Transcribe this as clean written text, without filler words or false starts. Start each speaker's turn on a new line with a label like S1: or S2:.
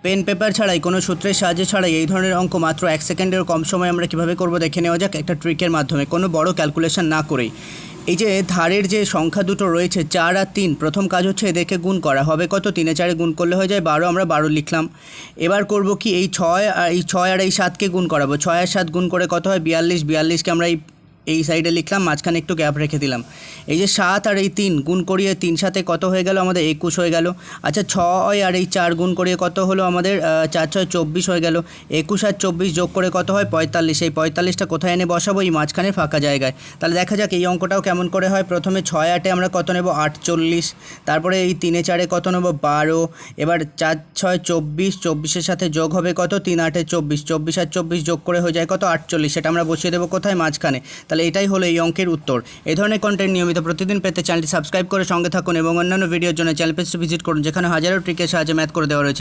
S1: Pen paper ছাড়াই কোনো সূত্রের সাহায্যে ছাড়াই এই ধরনের অঙ্ক মাত্র 1 সেকেন্ডের কম সময় আমরা কীভাবে করব দেখে নেওয়া যাক একটা ট্রিকের মাধ্যমে, কোনো বড় ক্যালকুলেশন না করেই। এই যে ধারের যে সংখ্যা দুটো রয়েছে 4 আর 3, প্রথম কাজ হচ্ছে এদেরকে গুণ করা। হবে কত? 3 এ 4 গুণ করলে হয়ে যায় 12, আমরা 12 লিখলাম। এবার করব কি, এই 6 আর এই 7কে গুণ করাবো। 6 আর 7 গুণ করে কত হয়? 42। 42কে আমরা এই সাইডে লিখলাম, মাঝখানে একটু গ্যাপ রেখে দিলাম। এই যে 7 আর এই 3 গুণ করিয়ে 3 সাথে কত হয়ে গেল আমাদের? 21 হয়ে গেল। আচ্ছা 6 আর এই 4 গুণ করিয়ে কত হলো আমাদের? 4 6 24 হয়ে গেল। 21 আর 24 যোগ করে কত হয়? 45। এই 45টা কোথায় এনে বসাবো? এই মাঝখানে ফাঁকা জায়গায়। তাহলে দেখা যাক এই অঙ্কটাও কেমন করে হয়। প্রথমে 6 8-এ আমরা কত নেব? 48। তারপরে এই 3 এ 4-এ কত নেব? 12। এবার 4 6 24, 24-এর সাথে যোগ হবে কত? 3 8-এ 24, 24 আর 24 যোগ করে হয়ে যায় কত? 48। সেটা আমরা বসিয়ে দেবো কোথায়? মাঝখানে। তাহলে এটাই হলো এই অঙ্কের উত্তর। এই ধরনের কন্টেন্ট নিয়মিত প্রতিদিন পেতে চ্যানেলটি সাবস্ক্রাইব করে সঙ্গে থাকুন এবং অন্যান্য ভিডিওর জন্য চ্যানেল পেজটি ভিজিট করুন, যেখানে হাজারো ট্রিকের সাহায্যে ম্যাথ করে দেওয়া রয়েছে।